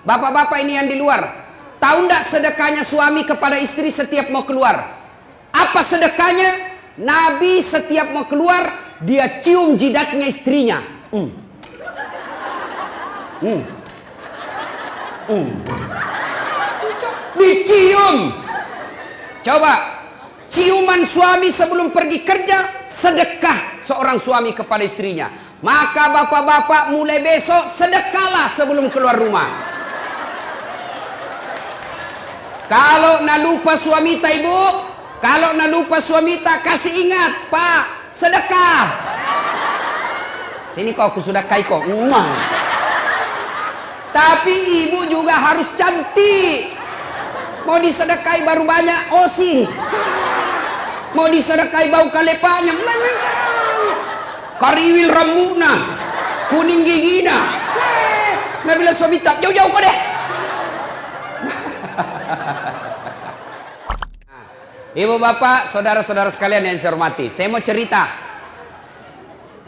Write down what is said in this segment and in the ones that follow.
Bapak-bapak ini yang di luar, tahu ndak sedekahnya suami kepada istri setiap mau keluar? Apa sedekahnya? Nabi setiap mau keluar, dia cium jidatnya istrinya. Dicium. Coba, ciuman suami sebelum pergi kerja, sedekah seorang suami kepada istrinya. Maka bapak-bapak mulai besok sedekahlah sebelum keluar rumah. Kalau nak lupa suami tak ibu, kalau nak lupa suami tak, kasih ingat, Pak, sedekah. Sini kau aku sedekah kau. Tapi ibu juga harus cantik. Mau disedekahi baru banyak osing. Mau disedekahi bau kalepanya. Kariwil rambutna, kuning gigina. Nah bila suami tak, jauh-jauh kau deh. Ibu bapak, saudara-saudara sekalian yang saya hormati, saya mau cerita.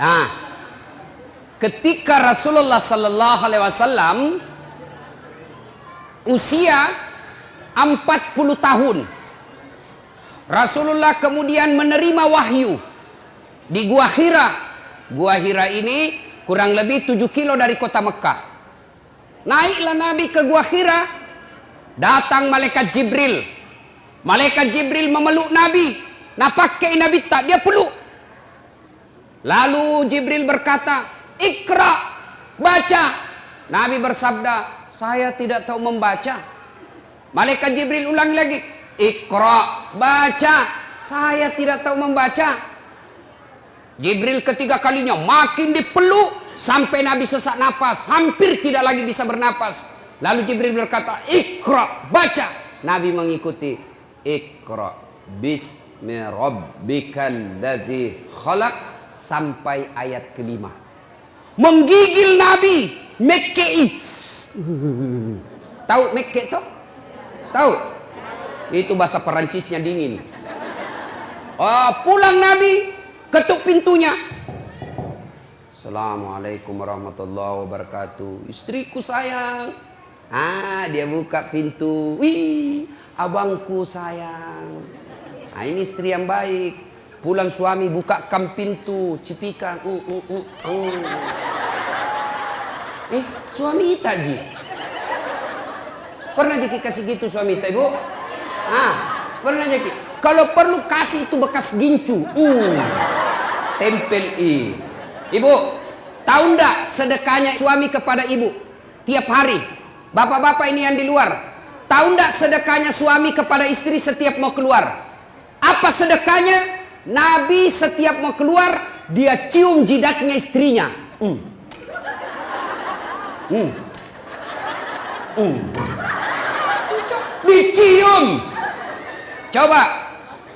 Nah, ketika Rasulullah Sallallahu Alaihi Wasallam usia 40 tahun, Rasulullah kemudian menerima wahyu di Gua Hira. Gua Hira ini kurang lebih 7 kilo dari kota Mekah. Naiklah Nabi ke Gua Hira, datang malaikat Jibril. Malaikat Jibril memeluk Nabi. Nah pakai Nabi tak, dia peluk. Lalu Jibril berkata, "Iqra, baca." Nabi bersabda, "Saya tidak tahu membaca." Malaikat Jibril ulang lagi, "Iqra, baca." "Saya tidak tahu membaca." Jibril ketiga kalinya makin dipeluk sampai Nabi sesak napas, hampir tidak lagi bisa bernapas. Lalu Jibril berkata, "Iqra, baca." Nabi mengikuti, "Iqra bismi rabbikal ladzi khalaq" sampai ayat kelima. Menggigil Nabi, Mekkei. Tahu Mekke toh? Tahu? Itu bahasa Perancisnya dingin. Pulang Nabi, ketuk pintunya. "Assalamualaikum warahmatullahi wabarakatuh. Istriku sayang." Dia buka pintu. "Wih, abangku sayang." Nah, ini istri yang baik. Pulang suami bukakan pintu, cipikan. Suami tak ji. Pernah jadi kasih gitu suami tak ibu? Pernah jadi. Kalau perlu kasih itu bekas gincu. Tempel Ibu, tahu ndak sedekahnya suami kepada ibu tiap hari? Bapak-bapak ini yang di luar, tahu ndak sedekahnya suami kepada istri setiap mau keluar? Apa sedekahnya? Nabi setiap mau keluar, dia cium jidatnya istrinya. Dicium. Coba,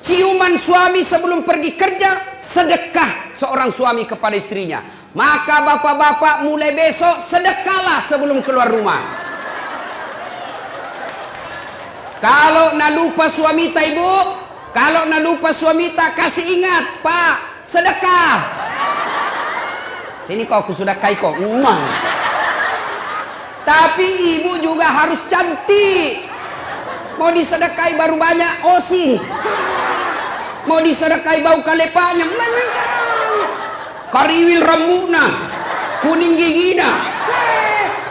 ciuman suami sebelum pergi kerja, sedekah seorang suami kepada istrinya. Maka bapak-bapak mulai besok sedekahlah sebelum keluar rumah. Kalau nak lupa suami tak ibu, kalau nak lupa suami tak, kasih ingat, Pak, sedekah. Sini kau aku sedekahi kau. Tapi ibu juga harus cantik. Mau disedekahi baru banyak osing. Mau disedekahi bau kalepanya. Kariwil rambutna, kuning gigina.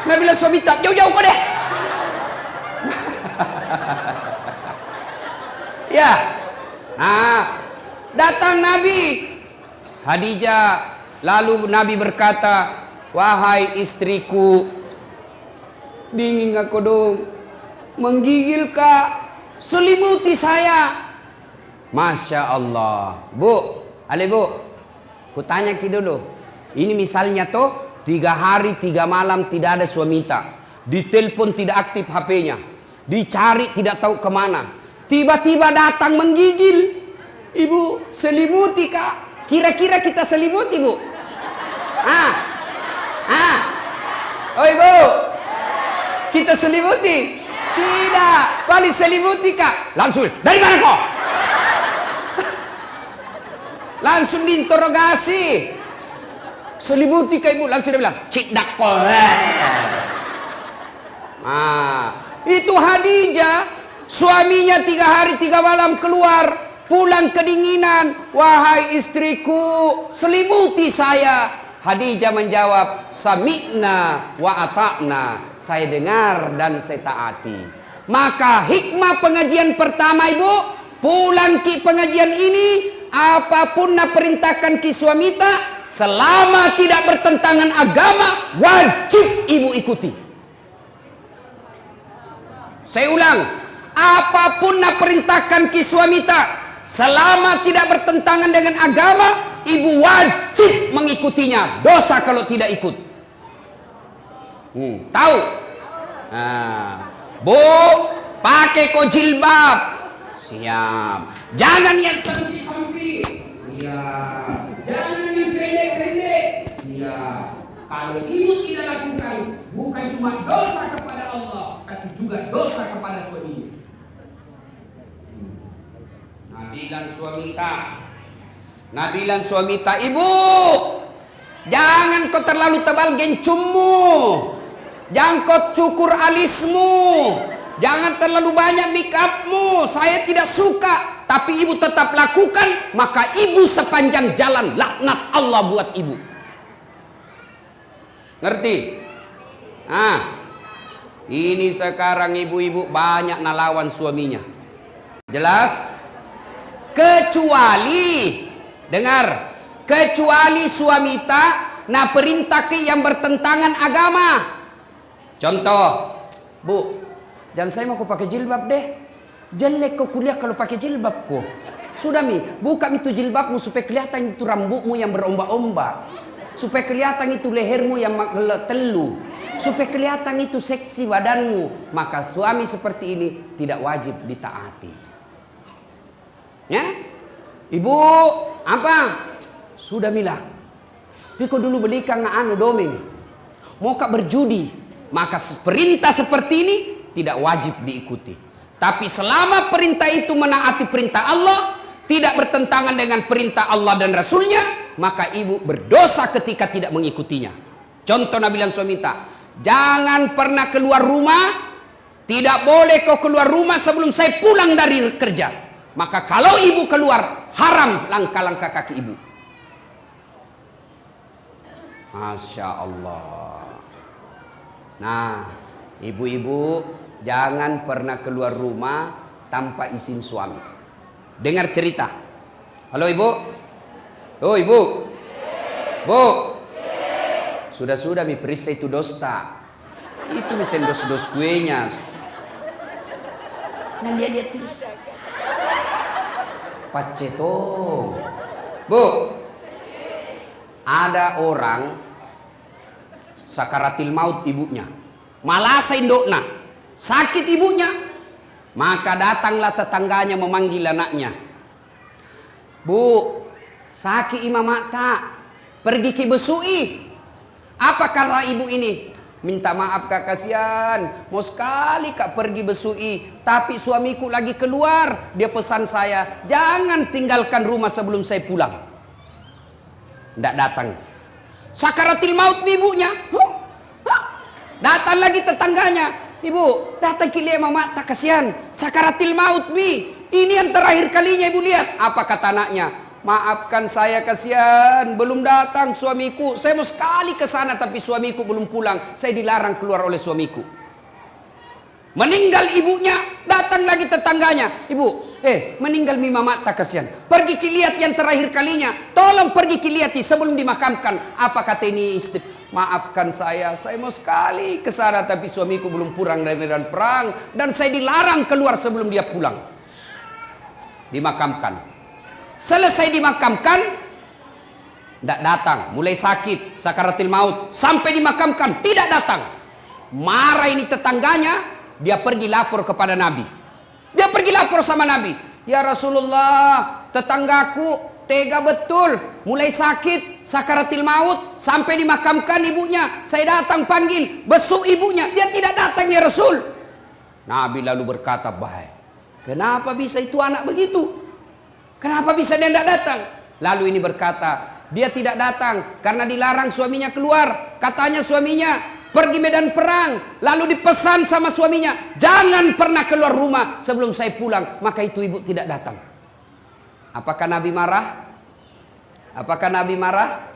Nah bila suami tak, jauh-jauh kau deh. Ya. Datang Nabi Khadijah. Lalu Nabi berkata, "Wahai istriku, dingin aku dong, menggigil kak, selimuti saya." Masya Allah. Bu, ku tanya ki dulu. Ini misalnya toh 3 hari 3 malam tidak ada suami tak, ditelepon tidak aktif HP-nya, dicari tidak tahu kemana, tiba-tiba datang menggigil. "Ibu, selimuti kak." Kira-kira kita selimuti bu? Oh ibu, kita selimuti? Tidak. Paling selimuti kak, langsung, "Dari mana kau?" Langsung diinterogasi. "Selimuti kak ibu." Langsung dia bilang, "Cik dakol." Itu Khadijah, suaminya 3 hari 3 malam keluar, pulang kedinginan. Wahai istriku, selimuti saya. Khadijah menjawab, sami'na wa ata'na. Saya dengar dan saya taati. Maka hikmah pengajian pertama, ibu, pulang ki pengajian ini, apapun nak perintahkan ki suamita, selama tidak bertentangan agama, wajib ibu ikuti. Saya ulang, apapun nak perintahkan ki suamita, selama tidak bertentangan dengan agama, ibu wajib mengikutinya. Dosa kalau tidak ikut. Tahu? Bu, pakai kok jilbab. Siap. Jangan yang sampi-sampi. Siap. Jangan yang pendek-pendek. Siap. Kalau ibu tidak lakukan, bukan cuma dosa kepada Allah, tapi juga dosa kepada suaminya. Nabilan suamita, ibu, jangan kau terlalu tebal gencummu, jangan kau cukur alismu, jangan terlalu banyak make upmu. Saya tidak suka, tapi ibu tetap lakukan, maka ibu sepanjang jalan laknat Allah buat ibu. Ngerti? Ini sekarang ibu-ibu banyak nalawan suaminya. Jelas? Kecuali, dengar, kecuali suamita na perintah ke yang bertentangan agama. Contoh, bu, jangan saya mau pakai jilbab deh. Jelek kau kuliah kalau pakai jilbab kok. Sudah mi, buka itu jilbabmu supaya kelihatan itu rambutmu yang berombak-ombak. Supaya kelihatan itu lehermu yang telu. Supaya kelihatan itu seksi badanmu. Maka suami seperti ini tidak wajib ditaati. Ya? Ibu, apa? Sudah mila. Piko dulu belikan anu domeng. Mau kak berjudi. Maka perintah seperti ini tidak wajib diikuti. Tapi selama perintah itu menaati perintah Allah, tidak bertentangan dengan perintah Allah dan Rasulnya, maka ibu berdosa ketika tidak mengikutinya. Contoh nabilan suamita, jangan pernah keluar rumah, tidak boleh kau keluar rumah sebelum saya pulang dari kerja. Maka kalau ibu keluar, haram langkah-langkah kaki ibu. Masya Allah. Nah, ibu-ibu jangan pernah keluar rumah tanpa izin suami. Dengar cerita. Halo ibu. Oh ibu. Bu. Sudah-sudah mi perisa itu dosta. Itu mesen dos-dos kuenya. Nah lihat terus. Pacetong. Bu. Ada orang sakaratil maut ibunya. Malasa indokna. Sakit ibunya. Maka datanglah tetangganya memanggil anaknya. Bu, sakit imam mata, pergi ke besui. Apa kata ibu ini? Minta maaf kak, kasihan. Mau sekali kak pergi besui, tapi suamiku lagi keluar. Dia pesan saya, jangan tinggalkan rumah sebelum saya pulang. Tidak datang. Sakaratil maut ibunya. Datang lagi tetangganya. Ibu, datang kilia mama tak kasihan. Sakaratil maut bi. Ini yang terakhir kalinya ibu lihat. Apa kata anaknya? Maafkan saya kasihan. Belum datang suamiku. Saya mau sekali ke sana tapi suamiku belum pulang. Saya dilarang keluar oleh suamiku. Meninggal ibunya. Datang lagi tetangganya. Ibu, meninggal mi mama tak kasihan. Pergi lihat yang terakhir kalinya. Tolong pergi lihat sebelum dimakamkan. Apa kata ini istri? Maafkan saya mau sekali ke sana tapi suamiku belum pulang dari medan perang dan saya dilarang keluar sebelum dia pulang. Dimakamkan. Selesai dimakamkan, tidak datang, mulai sakit, sakaratil maut, sampai dimakamkan tidak datang. Marah ini tetangganya, dia pergi lapor kepada Nabi. Dia pergi lapor sama Nabi. Ya Rasulullah, tetanggaku tega betul, mulai sakit, sakaratil maut, sampai dimakamkan ibunya. Saya datang panggil, besuk ibunya, dia tidak datang ya Rasul. Nabi lalu berkata, baik, kenapa bisa itu anak begitu? Kenapa bisa dia tidak datang? Lalu ini berkata, dia tidak datang karena dilarang suaminya keluar. Katanya suaminya, pergi medan perang, lalu dipesan sama suaminya, jangan pernah keluar rumah sebelum saya pulang. Maka itu ibu tidak datang. Apakah Nabi marah? Apakah Nabi marah?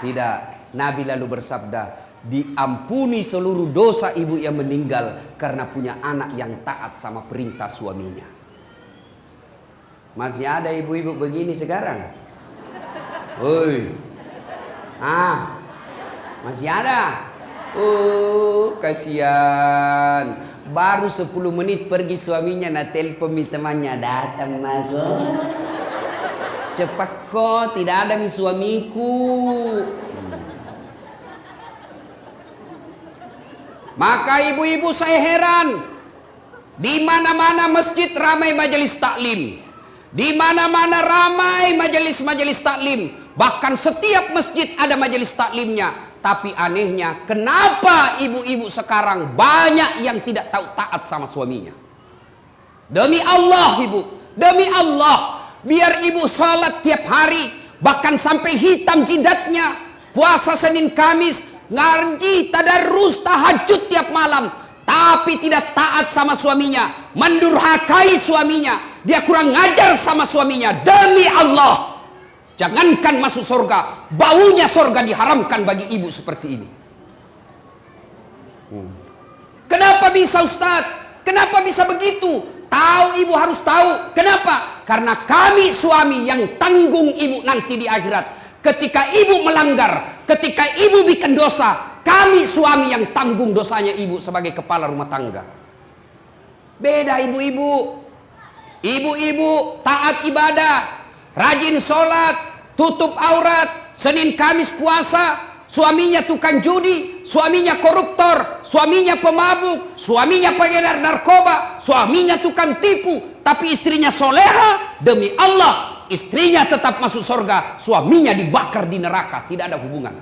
Tidak. Nabi lalu bersabda, diampuni seluruh dosa ibu yang meninggal karena punya anak yang taat sama perintah suaminya. Masih ada ibu-ibu begini sekarang? Woi, masih ada? Kasihan. Baru 10 menit pergi suaminya, nah telepon temannya, datang mago. Cepat kok, tidak ada mi suamiku. Maka ibu-ibu saya heran, di mana-mana masjid ramai majelis taklim, di mana-mana ramai majelis-majelis taklim, bahkan setiap masjid ada majelis taklimnya. Tapi anehnya, kenapa ibu-ibu sekarang banyak yang tidak tahu taat sama suaminya? Demi Allah ibu, demi Allah, biar ibu salat tiap hari, bahkan sampai hitam jidatnya, puasa Senin Kamis, ngaji, tadarus, tahajud tiap malam, tapi tidak taat sama suaminya, mendurhakai suaminya, dia kurang ngajar sama suaminya. Demi Allah, jangankan masuk surga, baunya surga diharamkan bagi ibu seperti ini. Kenapa bisa Ustaz? Kenapa bisa begitu? Tahu, ibu harus tahu. Kenapa? Karena kami suami yang tanggung ibu nanti di akhirat. Ketika ibu melanggar, ketika ibu bikin dosa, kami suami yang tanggung dosanya ibu sebagai kepala rumah tangga. Beda ibu-ibu. Ibu-ibu taat ibadah, rajin sholat, tutup aurat, Senin Kamis puasa. Suaminya tukang judi, suaminya koruptor, suaminya pemabuk, suaminya pengedar narkoba, suaminya tukang tipu. Tapi istrinya soleha, demi Allah, istrinya tetap masuk surga, suaminya dibakar di neraka, tidak ada hubungan.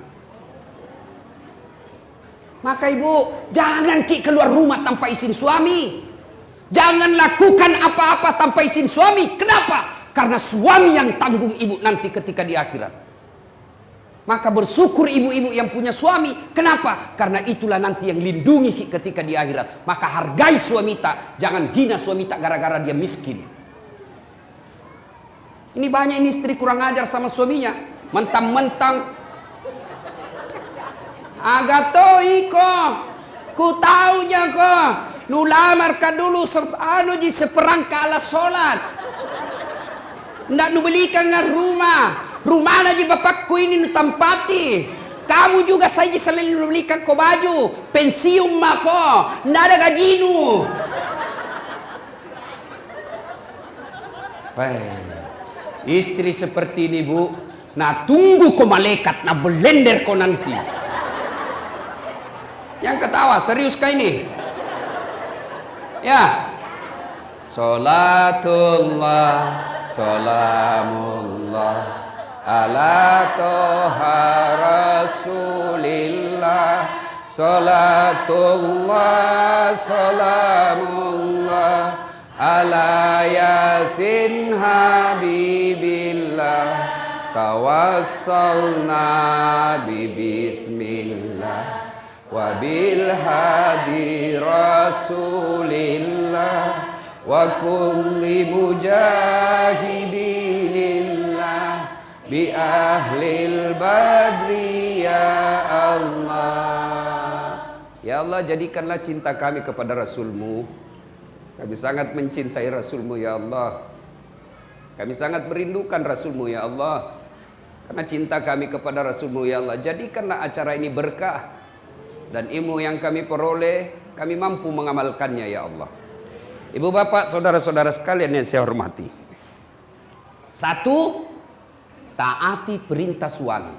Maka ibu, jangan keluar rumah tanpa izin suami. Jangan lakukan apa-apa tanpa izin suami. Kenapa? Karena suami yang tanggung ibu nanti ketika di akhirat. Maka bersyukur ibu-ibu yang punya suami. Kenapa? Karena itulah nanti yang lindungi ketika di akhirat. Maka hargai suami tak, jangan hina suami tak gara-gara dia miskin. Ini banyak ini istri kurang ajar sama suaminya, mentang-mentang agato iko, ku taunya kok, nulamar ka dulu seperangka ala sholat, ndak nu belikan nga rumah aja bapakku ini nu tampati, kamu juga saja selain nu belikan ko baju, pensiun mako, ndak ada gajinu. Istri seperti ini bu, nah tunggu ko malaikat, nah belender ko nanti. Yang ketawa serius kah ini? Ya. Salatullah, salamullah ala toha rasulillah. Salatullah, salamullah ala yasin habibillah. Tawassalna bismillah wabil hadi rasulillah wa kulli mujahidinillah bi ahlil badri ya Allah. Ya Allah, jadikanlah cinta kami kepada Rasul-Mu. Kami sangat mencintai Rasul-Mu ya Allah. Kami sangat merindukan Rasul-Mu ya Allah. Karena cinta kami kepada Rasul-Mu ya Allah, jadikanlah acara ini berkah. Dan ilmu yang kami peroleh, kami mampu mengamalkannya ya Allah. Ibu bapak, saudara-saudara sekalian yang saya hormati. Satu, taati perintah suami.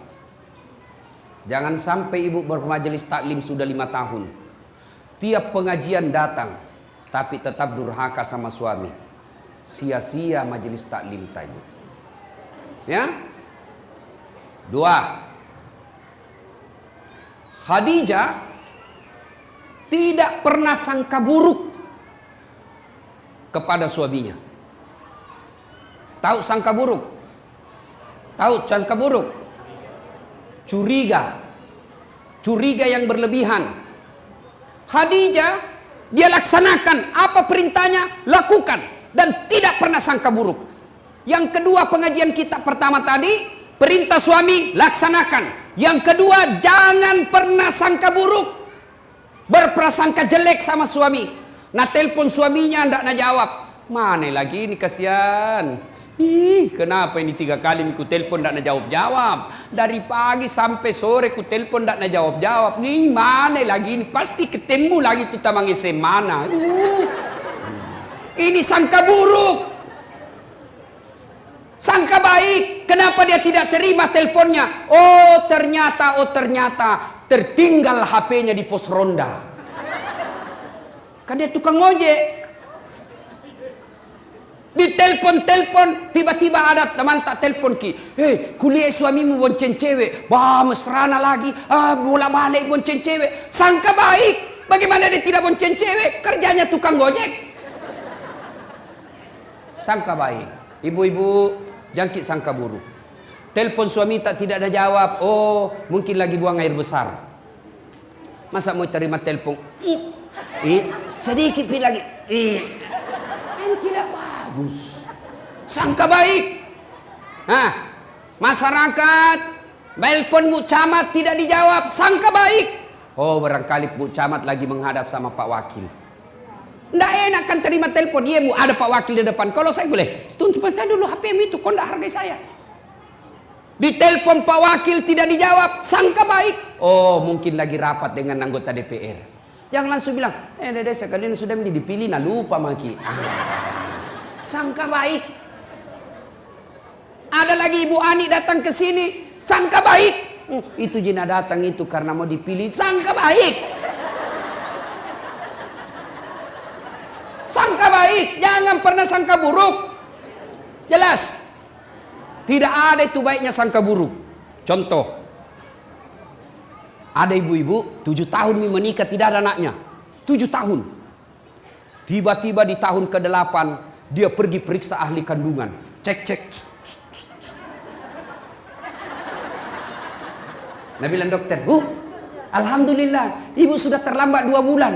Jangan sampai ibu bermajelis taklim sudah 5 tahun. Tiap pengajian datang, tapi tetap durhaka sama suami. Sia-sia majelis taklim tadi. Ya. 2, Khadijah tidak pernah sangka buruk kepada suaminya. Tahu sangka buruk? Tahu sangka buruk? Curiga curiga yang berlebihan. Khadijah, dia laksanakan apa perintahnya, lakukan, dan tidak pernah sangka buruk. Yang kedua, pengajian kita pertama tadi, perintah suami laksanakan. Yang kedua, jangan pernah sangka buruk, berprasangka jelek sama suami. Nah, telepon suaminya ndak nak jawab. Mana lagi ini, kasihan. Ih, kenapa ini 3 kali ku telepon ndak nak jawab-jawab. Dari pagi sampai sore ku telepon ndak nak jawab-jawab. Nih, mana lagi ini, pasti ketemu lagi tuh tamang mana. Ini sangka buruk. Sangka baik. Kenapa dia tidak terima teleponnya? Oh ternyata tertinggal HP-nya di pos ronda. Kan dia tukang ojek. Di telepon, tiba-tiba ada teman tak telepon ki. Kuliah suamimu bonceng cewek. Bah, mesrana lagi. Bolak-balik bonceng cewek. Sangka baik. Bagaimana dia tidak bonceng cewek? Kerjanya tukang gojek. Sangka baik. Ibu-ibu, jangkit sangka buruk. Telepon suami tidak ada jawab. Oh, mungkin lagi buang air besar. Masa mau terima telepon? Sedikit lagi. Tidak bagus. Sangka baik. Nah, masyarakat telepon Bu Camat tidak dijawab. Sangka baik. Oh, barangkali Bu Camat lagi menghadap sama Pak Wakil. Nggak enak kan terima telepon. Iya Bu, ada Pak Wakil di depan. Kalau saya boleh, tunggu dulu HP-mu itu. Kau nggak hargai saya. Di telepon Pak Wakil tidak dijawab. Sangka baik. Oh, mungkin lagi rapat dengan anggota DPR. Jangan langsung bilang, dede sekalian sudah dipilih, nah lupa maki. Sangka baik. Ada lagi Ibu Ani datang ke sini, sangka baik. Itu Jina datang itu karena mau dipilih, sangka baik. Sangka baik, jangan pernah sangka buruk. Jelas. Tidak ada itu baiknya sangka buruk. Contoh. Ada ibu-ibu 7 tahun menikah tidak ada anaknya. 7 tahun. Tiba-tiba di tahun ke-8 dia pergi periksa ahli kandungan. Cek. Nah bilang dokter, alhamdulillah ibu sudah terlambat 2 bulan.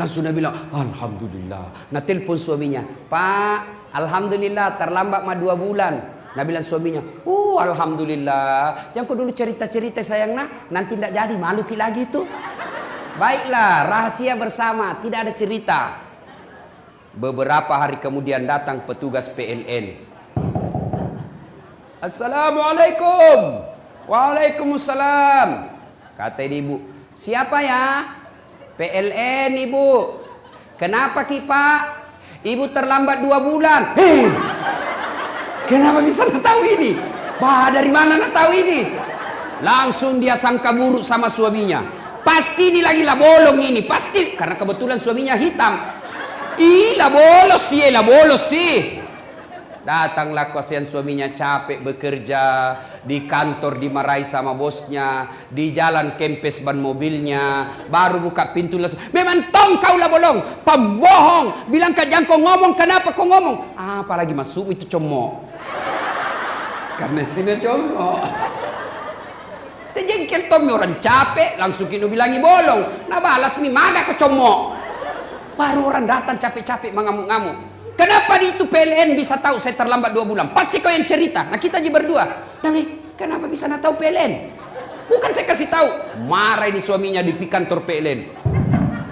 Langsung dia bilang, alhamdulillah. Nah telepon suaminya, Pak, alhamdulillah terlambat 2 bulan. Nah bilang suaminya, alhamdulillah. Jangan kau dulu cerita-cerita sayang nanti tidak jadi, malu ki lagi tuh. Baiklah, rahasia bersama, tidak ada cerita. Beberapa hari kemudian datang petugas PLN. Assalamualaikum. Waalaikumsalam. Kata ibu, siapa ya? PLN ibu. Kenapa ki Pak? Ibu terlambat 2 bulan. Kenapa bisa tahu ini? Dari mana tahu ini? Langsung dia sangka buruk sama suaminya. Pasti ini lagi lah bolong ini, pasti karena kebetulan suaminya hitam. Lah bolos sih. Datanglah kasihan suaminya capek bekerja di kantor, dimarahi sama bosnya, di jalan kempes ban mobilnya, baru buka pintu langsung. Memang tong kau lah bolong, pembohong. Bilang jangan kau ngomong, kenapa kau ngomong? Apalagi masuk itu comok. Karena istilah comok. Terjengkel Tommy orang capek, langsung kini bilangi bolong. Nah balas nih, maga ke comok. Baru orang datang capek-capek mengamuk-ngamuk. Kenapa di itu PLN bisa tahu saya terlambat 2 bulan? Pasti kau yang cerita. Nah kita aja berdua. Nah kenapa bisa tahu PLN? Bukan saya kasih tahu. Marah ini suaminya di kantor PLN.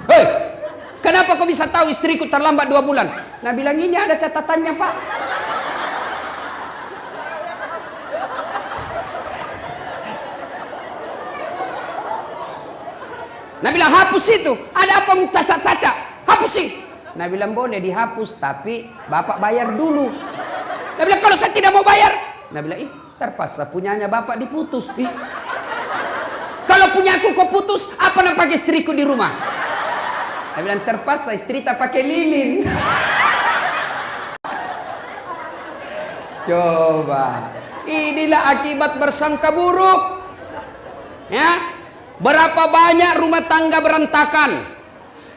Hei, kenapa kau bisa tahu istriku terlambat 2 bulan? Nah bilang ini ada catatannya Pak. Nah bilang hapus itu. Ada apa cacat-cacat? Hapus sih. Nah bilang boleh dihapus tapi bapak bayar dulu. Nah bilang kalau saya tidak mau bayar. Nah bilang terpaksa punyanya bapak diputus. Kalau punya aku kau putus, apa nak pakai istriku di rumah? Nah bilang terpaksa istri tak pakai lilin. Coba. Inilah akibat bersangka buruk. Ya. Berapa banyak rumah tangga berantakan,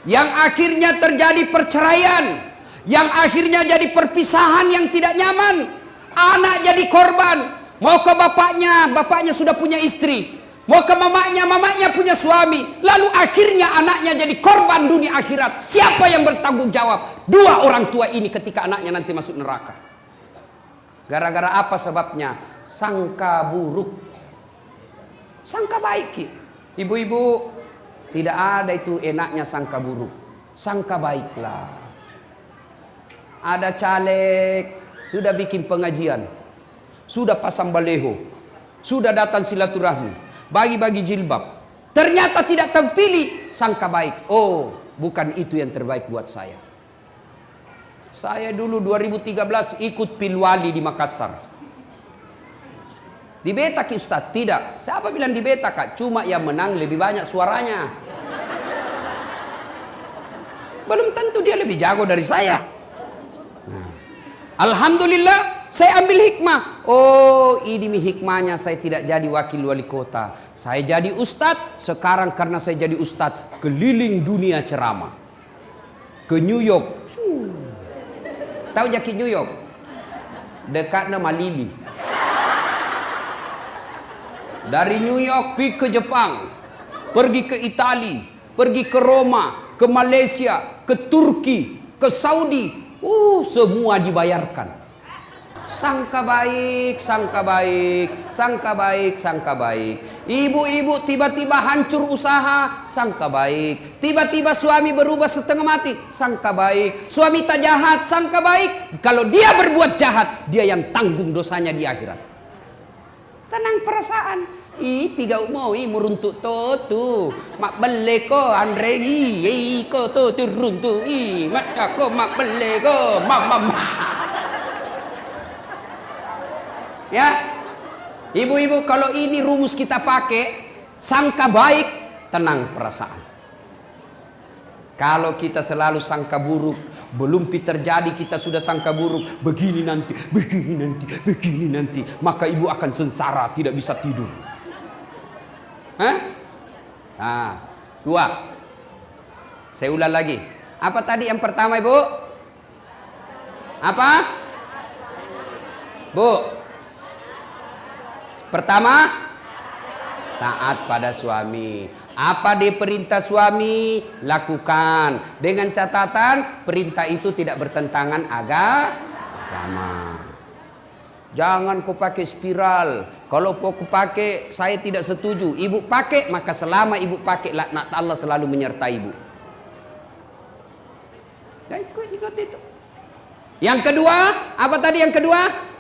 yang akhirnya terjadi perceraian, yang akhirnya jadi perpisahan yang tidak nyaman. Anak jadi korban, mau ke bapaknya sudah punya istri. Mau ke mamanya, mamanya punya suami. Lalu akhirnya anaknya jadi korban dunia akhirat. Siapa yang bertanggung jawab? Dua orang tua ini ketika anaknya nanti masuk neraka. Gara-gara apa sebabnya? Sangka buruk. Sangka baik. Ibu-ibu, tidak ada itu enaknya sangka buruk. Sangka baiklah. Ada caleg, sudah bikin pengajian. Sudah pasang baleho. Sudah datang silaturahmi. Bagi-bagi jilbab. Ternyata tidak terpilih, sangka baik. Oh, bukan itu yang terbaik buat saya. Saya dulu 2013 ikut pilwali di Makassar. Dibetak Ustaz? Tidak. Siapa bilang dibetak Kak? Cuma yang menang lebih banyak suaranya. Belum tentu dia lebih jago dari saya. Nah, alhamdulillah saya ambil hikmah. Oh, ini hikmahnya saya tidak jadi wakil wali kota. Saya jadi ustadz. Sekarang karena saya jadi ustadz, keliling dunia ceramah. Ke New York. Tahu jaki New York? Dekatnya Malili. Dari New York pergi ke Jepang. Pergi ke Itali. Pergi ke Roma. Ke Malaysia. Ke Turki. Ke Saudi. Semua dibayarkan. Sangka baik, sangka baik, sangka baik, sangka baik. Ibu-ibu tiba-tiba hancur usaha, sangka baik. Tiba-tiba suami berubah setengah mati, sangka baik. Suami tak jahat, sangka baik. Kalau dia berbuat jahat, dia yang tanggung dosanya di akhirat. Tenang perasaan. Piga mau meruntuk tu. Mak bele ko Andre ko tu runtuk mak cako mak bele ko mama. Ya, ibu-ibu, kalau ini rumus kita pakai, sangka baik, tenang perasaan. Kalau kita selalu sangka buruk, belum terjadi kita sudah sangka buruk, begini nanti, begini nanti, begini nanti, maka ibu akan sengsara, tidak bisa tidur. Hah? Nah, dua. Saya ulang lagi. Apa tadi yang pertama, ibu? Apa? Bu? Pertama, taat pada suami. Apa dia perintah suami, lakukan. Dengan catatan, perintah itu tidak bertentangan agama. Jangan kau pakai spiral. Kalau kau pakai, saya tidak setuju. Ibu pakai, maka selama ibu pakai, laknat Allah selalu menyertai ibu. Ya, ikut itu. Yang kedua, apa tadi yang kedua?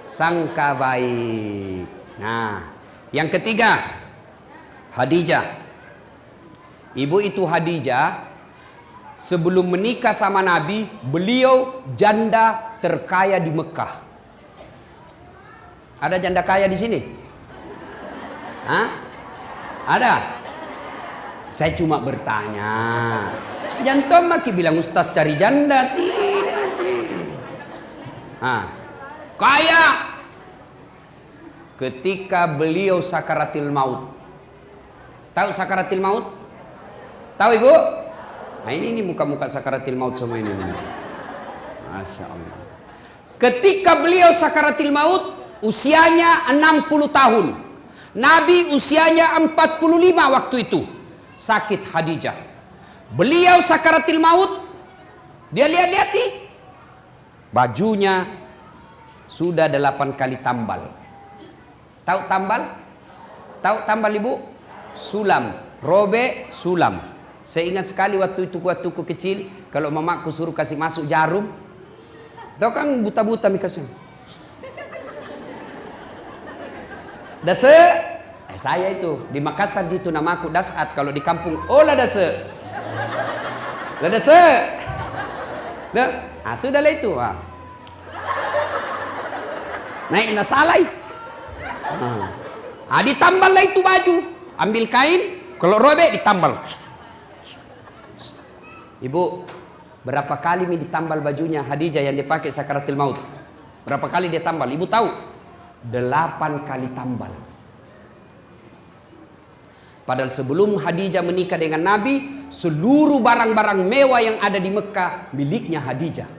Sangka baik. Nah, yang ketiga, Khadijah. Ibu itu Khadijah, sebelum menikah sama Nabi, beliau janda terkaya di Mekah. Ada janda kaya di sini? Hah? Ada? Saya cuma bertanya. Jangan maki bilang ustaz cari janda. Tidak. Kaya. Ketika beliau sakaratil maut. Tahu sakaratil maut? Tahu ibu? Nah ini muka-muka sakaratil maut semua ini. Masya Allah. Ketika beliau sakaratil maut, usianya 60 tahun. Nabi usianya 45 waktu itu. Sakit Khadijah. Beliau sakaratil maut. Dia lihat-lihat nih. Bajunya sudah 8 kali tambal. Tahu tambal? Tahu tambal ibu? Sulam. Robek sulam. Saya ingat sekali waktu itu kecil. Kalau mamaku suruh kasih masuk jarum. Tahu kan buta-buta mikasnya. Dase. Saya itu. Di Makassar itu namaku Dasat. Kalau di kampung. Oh lah dase. Lah dase. Sudahlah itu. Naik nasalai. Ditamballah itu baju. Ambil kain. Kalau robek ditambal. Ibu, berapa kali ditambal bajunya Khadijah yang dipakai sakaratil maut? Berapa kali dia tambal? Ibu tahu? 8 kali tambal. Padahal sebelum Khadijah menikah dengan Nabi, seluruh barang-barang mewah yang ada di Mekah miliknya Khadijah.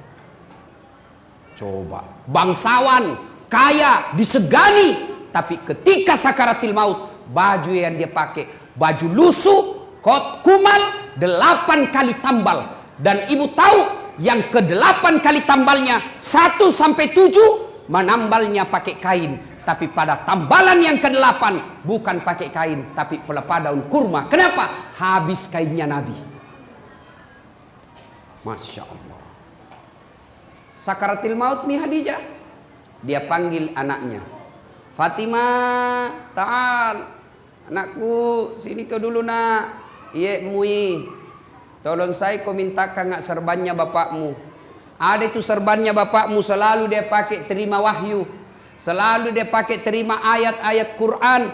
Coba, bangsawan, kaya, disegani. Tapi ketika sakaratil maut, baju yang dia pakai baju lusuh, kot kumal 8 kali tambal. Dan ibu tahu yang ke-8 kali tambalnya 1 sampai 7 menambalnya pakai kain. Tapi pada tambalan yang ke-8 bukan pakai kain, tapi pelepah daun kurma. Kenapa? Habis kainnya Nabi. Masya Allah. Sakaratil maut nih Khadijah. Dia panggil anaknya. Fatimah, ta'al. Anakku, sini kau dulu nak. Iya mui. Tolong saya kau mintakan ngak serbannya bapakmu. Ada itu serbannya bapakmu, selalu dia pakai terima wahyu. Selalu dia pakai terima ayat-ayat Quran.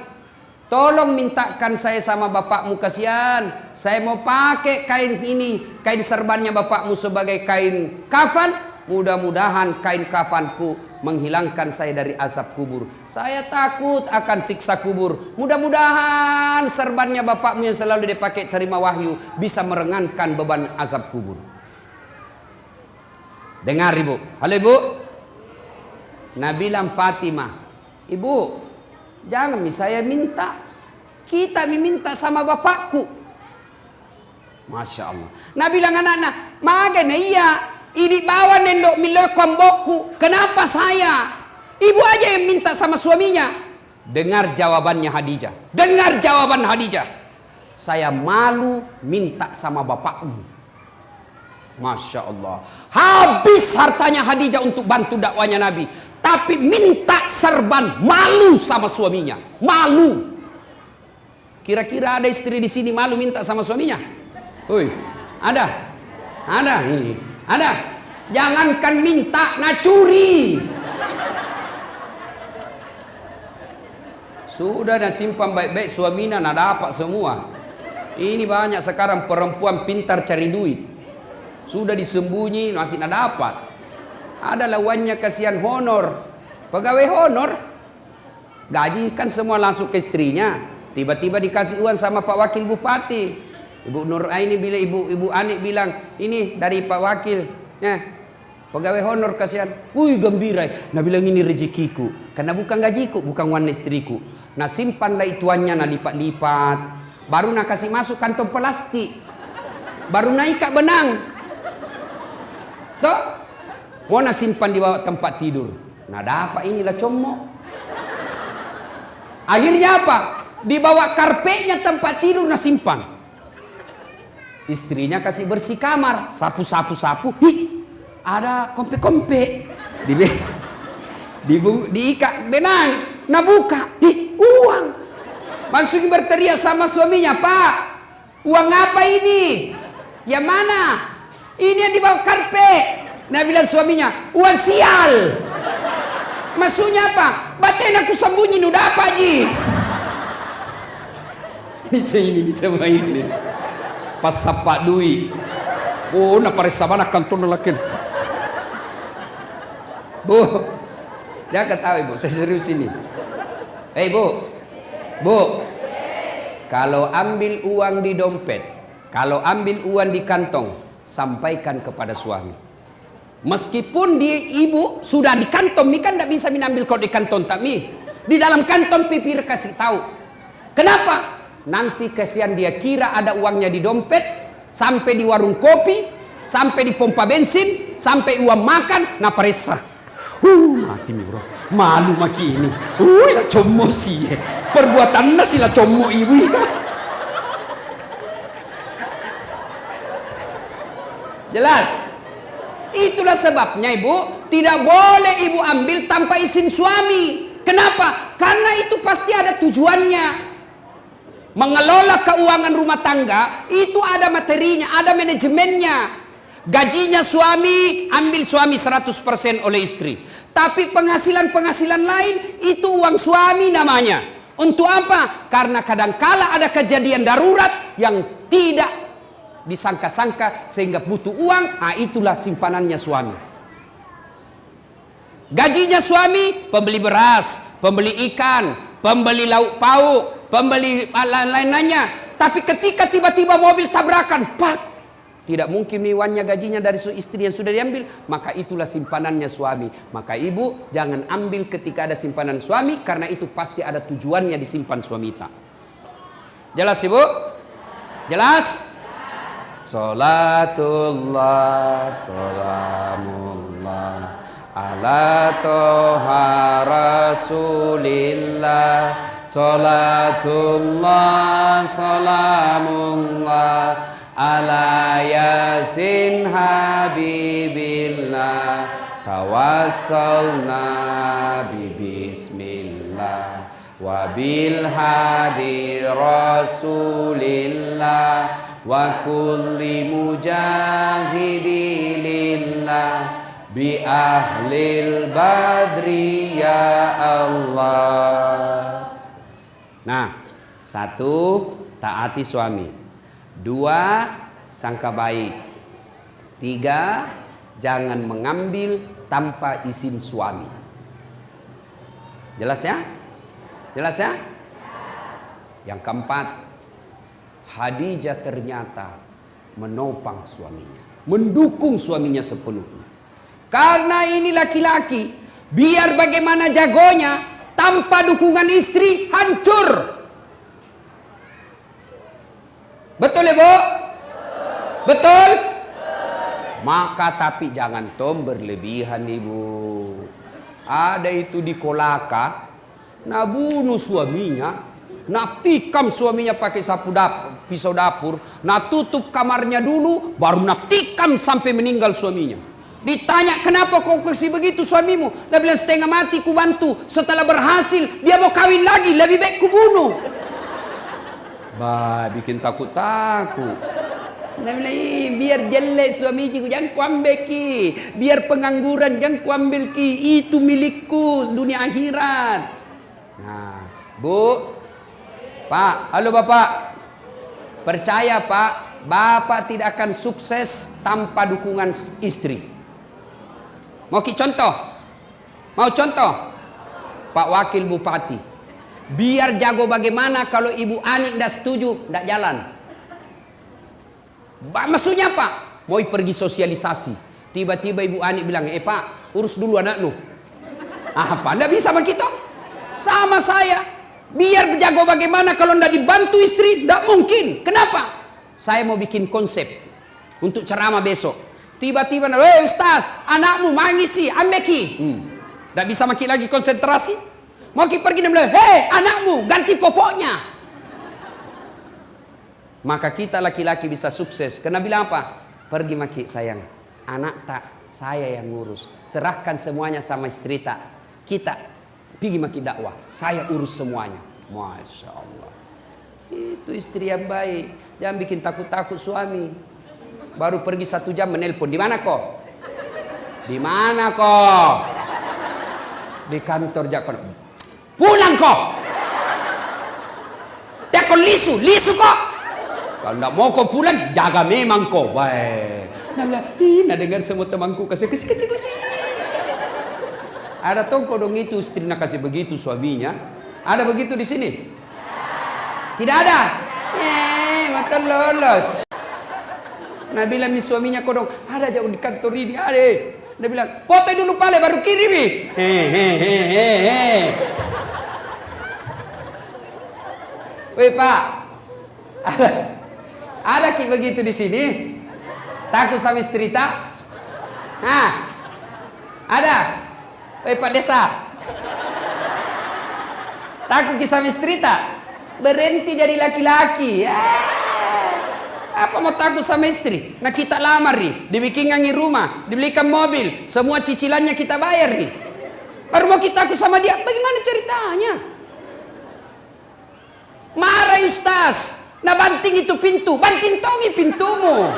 Tolong mintakan saya sama bapakmu, kasihan. Saya mau pakai kain ini, kain serbannya bapakmu sebagai kain kafan. Mudah-mudahan kain kafanku menghilangkan saya dari azab kubur. Saya takut akan siksa kubur. Mudah-mudahan serbannya bapakmu yang selalu dia pakai terima wahyu bisa meringankan beban azab kubur. Dengar ibu. Halo ibu. Nabi bilang Fatimah, ibu, jangan saya minta. Kita minta sama bapakku. Masya Allah. Nabi bilang anak-anak, magana iya, ini bawa nendok milokam boku. Kenapa saya? Ibu aja yang minta sama suaminya. Dengar jawabannya Khadijah. Dengar jawaban Khadijah. Saya malu minta sama bapakmu. Masya Allah. Habis hartanya Khadijah untuk bantu dakwanya Nabi. Tapi minta serban, malu sama suaminya. Malu. Kira-kira ada istri di sini malu minta sama suaminya? Woi, ada? Ada ini. Ada? Jangankan minta, nak curi. Sudah nak simpan baik-baik suaminya nak dapat semua. Ini banyak sekarang perempuan pintar cari duit. Sudah disembunyi masih nak dapat. Ada lawannya kasihan honor. Pegawai honor. Gaji kan semua langsung ke istrinya. Tiba-tiba dikasih uang sama Pak Wakil Bupati. Ibu Nur Aini bilang, Ibu Anik bilang, ini dari Pak Wakil. Nah, pegawai honor kasihan. Wih gembira. Nah bilang ini rezekiku. Karena bukan gajiku, bukan uang istriku. Nah simpanlah ituannya, nah lipat-lipat. Baru nak kasih masuk kantong plastik. Baru naik kak benang. Tuh. Mau nak simpan di bawah tempat tidur. Nah dapat inilah comok. Akhirnya apa? Di bawah karpetnya tempat tidur nak simpan. Istrinya kasih bersih kamar. Sapu. Hih, ada kompe-kompe. Diikat benang. Nah buka. Hih, uang. Langsung berteriak sama suaminya. Pak, uang apa ini? Yang mana? Ini yang di bawah karpet. Nah bilang suaminya, uang sial. Maksudnya apa? Batin aku sembunyi, udah apa Ji? Bisa main ini. Pas sapak duit. Oh, nak parisa mana kantor lakin. Bu, jangan ketawa ibu, saya serius ini. Bu, kalau ambil uang di dompet, kalau ambil uang di kantong, sampaikan kepada suami. Meskipun ibu sudah di kantong, mi kan tidak bisa mengambil kalau di kantong tak mi. Di dalam kantong pipir kasih tahu. Kenapa? Nanti kasihan dia kira ada uangnya di dompet, sampai di warung kopi, sampai di pompa bensin, sampai uang makan, nah peresa. Mati mi bro, malu maki ini. Lah como sih, perbuatannya sih lah como ibu. Jelas? Itulah sebabnya ibu tidak boleh ibu ambil tanpa izin suami. Kenapa? Karena itu pasti ada tujuannya. Mengelola keuangan rumah tangga itu ada materinya, ada manajemennya. Gajinya suami, ambil suami 100% oleh istri. Tapi penghasilan-penghasilan lain itu uang suami namanya. Untuk apa? Karena kadangkala ada kejadian darurat yang tidak disangka-sangka sehingga butuh uang, itulah simpanannya suami. Gajinya suami pembeli beras, pembeli ikan, pembeli lauk pauk, pembeli lain-lainnya. Tapi ketika tiba-tiba mobil tabrakan, pak, tidak mungkin uangnya gajinya dari istri yang sudah diambil, maka itulah simpanannya suami. Maka ibu jangan ambil ketika ada simpanan suami, karena itu pasti ada tujuannya disimpan suami tak. Jelas Ibu? Jelas? Salatullah, salamullah ala toha rasulillah. Salatullah, salamullah ala yasin habibillah. Tawassalna bi bismillah wa bil hadi rasulillah wa kulli mujahidi lillah bi ahlil badri ya Allah. Nah, satu, taati suami. Dua, sangka baik. Tiga, jangan mengambil tanpa izin suami. Jelas ya? Jelas ya? Yang keempat, Khadijah ternyata menopang suaminya, mendukung suaminya sepenuhnya. Karena ini laki-laki, biar bagaimana jagonya, tanpa dukungan istri hancur. Betul ya Bu? Betul? Maka tapi jangan berlebihan Ibu. Ada itu di Kolaka, nak bunuh suaminya, nak tikam suaminya pakai pisau dapur, nak tutup kamarnya dulu, baru nak tikam sampai meninggal suaminya. Ditanya, kenapa kau kasih begitu suamimu? Dia bilang, setengah mati ku bantu. Setelah berhasil, dia mau kawin lagi, lebih baik ku bunuh. Bah, bikin takut-takut. Dia bilang, biar jelek suamiku, jangan ku ambil ki. Biar pengangguran, jangan ku ambil ki. Itu milikku, dunia akhirat. Nah, Bu, Pak, halo Bapak. Percaya Pak, Bapak tidak akan sukses tanpa dukungan istri. Mau contoh? Mau contoh? Pak Wakil Bupati, biar jago bagaimana kalau Ibu Ani tidak setuju, tidak jalan. Maksudnya Pak, mau pergi sosialisasi, tiba-tiba Ibu Ani bilang, Pak, urus dulu anakmu. Apa? Tidak bisa begitu? Sama saya, biar jago bagaimana kalau tidak dibantu istri, tidak mungkin. Kenapa? Saya mau bikin konsep untuk ceramah besok. Tiba-tiba, Ustaz, anakmu mangisi, ambeki. Tidak bisa makin lagi konsentrasi. Mau pergi dan bilang, anakmu, ganti popoknya. Maka kita laki-laki bisa sukses. Karena bilang apa? Pergi maki sayang. Anak tak, saya yang ngurus. Serahkan semuanya sama istri tak. Kita pergi maki dakwah. Saya urus semuanya. Masya Allah. Itu istri yang baik. Jangan bikin takut-takut suami. Baru pergi 1 jam menelpon. Di mana kok? Di mana kok? Di kantor Jakon. Pulang kok. Jakon lisu kok. Kalau tidak mau kau pulang, jaga memang kok. Baik. Nah dengar semua temanku kasih kecil. Ada tongko dong itu istri nak kasih begitu suaminya. Ada begitu di sini? Tidak ada. Mata lolos. Nah bilang suaminya kodong, ada jauh di kantor ini, ada. Dia bilang, foto dulu pale baru kirimi. Woi Pak, ada ki begitu di sini? Takut sama istri tak? Ada. Woi Pak Desa, takut ki sama istri tak? Berhenti jadi laki-laki. Apa mau takut sama istri? Nah kita lamar nih, dibikinkan rumah, dibelikan mobil, semua cicilannya kita bayar nih. Baru mau kita takut sama dia, bagaimana ceritanya? Marah Ustaz, nah banting itu pintu, banting tongi pintumu.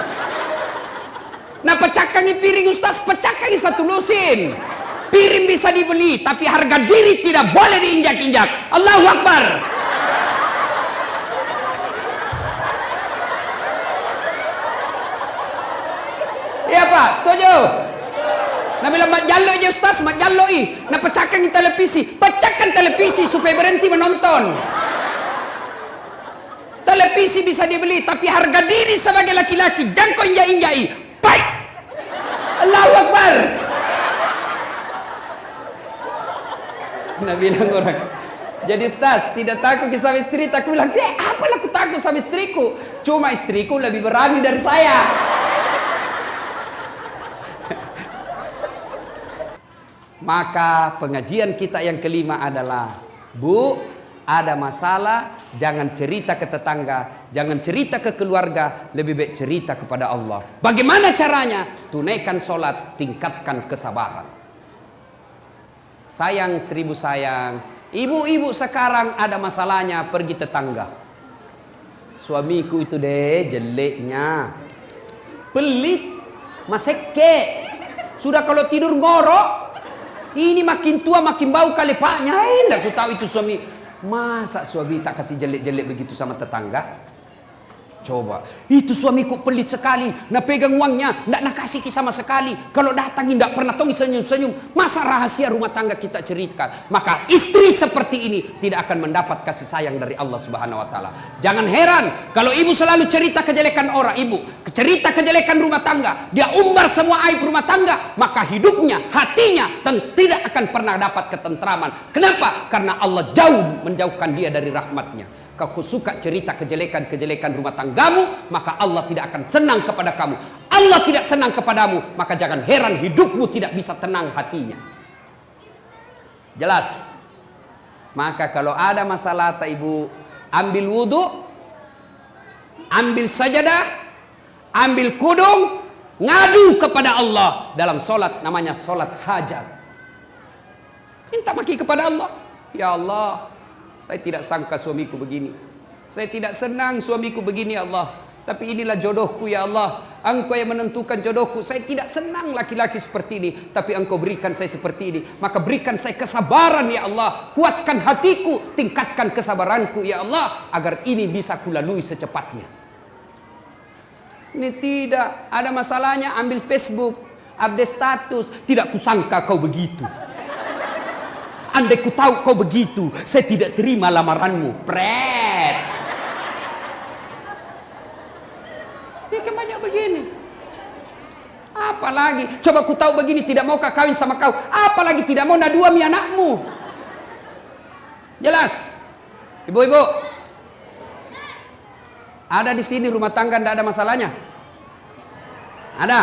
Nah pecahkan piring Ustaz, pecahkan satu lusin. Piring bisa dibeli, tapi harga diri tidak boleh diinjak-injak. Allahu Akbar. Iya Pak, setuju? Nah bilang mak jallo aja Ustaz, mak jallo nah pecahkan televisi supaya berhenti menonton. Televisi bisa dibeli, tapi harga diri sebagai laki-laki jangan kau injak-injai. Baik. Allahu Akbar. Nah bilang orang, Jadi Ustaz, tidak takut sama istri? Aku bilang, apalah aku takut sama istriku? Cuma istriku lebih berani dari saya. Maka pengajian kita yang kelima adalah, Bu, ada masalah, jangan cerita ke tetangga, jangan cerita ke keluarga, lebih baik cerita kepada Allah. Bagaimana caranya? Tunaikan sholat, tingkatkan kesabaran. Sayang seribu sayang, ibu-ibu sekarang ada masalahnya pergi tetangga. Suamiku itu deh jeleknya, pelit, maseke, sudah kalau tidur ngorok. Ini makin tua makin bau kalepaknya. Enggak aku tahu itu suami. Masa suami tak kasih jelek-jelek begitu sama tetangga? Coba, itu suamiku pelit sekali, nak pegang uangnya, nak kasih sama sekali. Kalau datang tidak pernah tong senyum-senyum. Masa rahasia rumah tangga kita ceritakan? Maka istri seperti ini tidak akan mendapat kasih sayang dari Allah Subhanahu Wa Taala. Jangan heran kalau ibu selalu cerita kejelekan orang, ibu cerita kejelekan rumah tangga, dia umbar semua aib rumah tangga, maka hidupnya, hatinya tidak akan pernah dapat ketentraman. Kenapa? Karena Allah menjauhkan dia dari rahmatnya. Kau suka cerita kejelekan-kejelekan rumah tanggamu, maka Allah tidak akan senang kepada kamu. Allah tidak senang kepadamu, maka jangan heran hidupmu tidak bisa tenang hatinya. Jelas? Maka kalau ada masalah tak ibu, ambil wudhu, ambil sajadah, ambil kudung, ngadu kepada Allah. Dalam solat namanya solat hajat. Minta maki kepada Allah. Ya Allah, saya tidak sangka suamiku begini. Saya tidak senang suamiku begini ya Allah. Tapi inilah jodohku ya Allah. Engkau yang menentukan jodohku. Saya tidak senang laki-laki seperti ini. Tapi Engkau berikan saya seperti ini. Maka berikan saya kesabaran ya Allah. Kuatkan hatiku. Tingkatkan kesabaranku ya Allah. Agar ini bisa kulalui secepatnya. Ini tidak. Ada masalahnya ambil Facebook. Update status. Tidak kusangka kau begitu. Andai ku tahu kau begitu, saya tidak terima lamaranmu. Pret. Ini kan banyak begini. Apalagi, coba ku tahu begini, tidak mau kawin sama kau. Apalagi tidak mau naduami anakmu. Jelas? Ibu-ibu, ada di sini rumah tangga tidak ada masalahnya? Ada?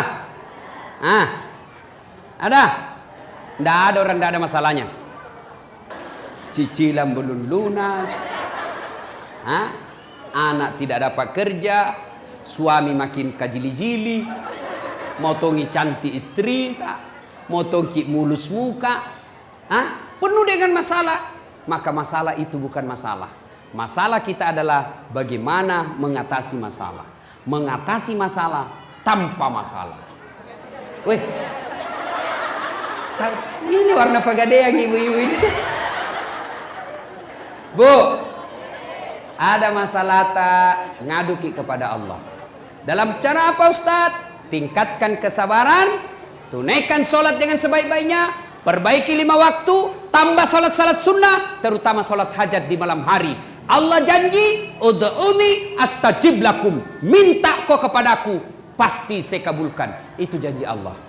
Ada? Tidak ada orang tidak ada masalahnya. Cicilan belum lunas, anak tidak dapat kerja, suami makin kajili-jili, motongi cantik istri, motongi mulus muka, penuh dengan masalah. Maka masalah itu bukan masalah. Masalah kita adalah bagaimana mengatasi masalah. Mengatasi masalah tanpa masalah. Weh, ini warna pegadaian ibu-ibu ini. Bu, ada masalah tak, ngaduki kepada Allah. Dalam cara apa Ustaz? Tingkatkan kesabaran, tunaikan sholat dengan sebaik-baiknya, perbaiki 5 waktu, tambah sholat-sholat sunnah, terutama sholat hajat di malam hari. Allah janji, ud'uni astajib lakum. Minta kau kepadaku, pasti saya kabulkan. Itu janji Allah.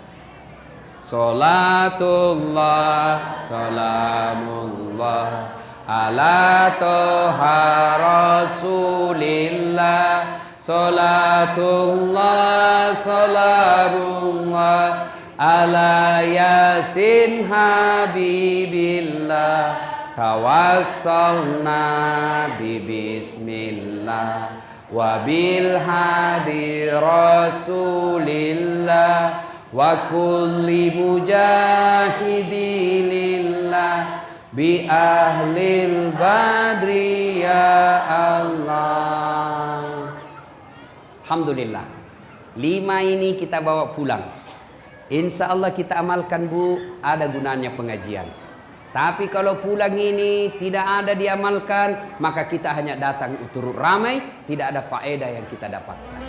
Salatullah, salamullah ala toha rasulillah. Salatullah, salamullah ala yasin habibillah. Tawassalna bismillah wa bil hadi rasulillah wa kulli mujahidilillah bi ahlil badri ya Allah. Alhamdulillah, 5 ini kita bawa pulang. Insya Allah kita amalkan Bu, ada gunanya pengajian. Tapi kalau pulang ini tidak ada diamalkan, maka kita hanya datang turut ramai, tidak ada faedah yang kita dapatkan.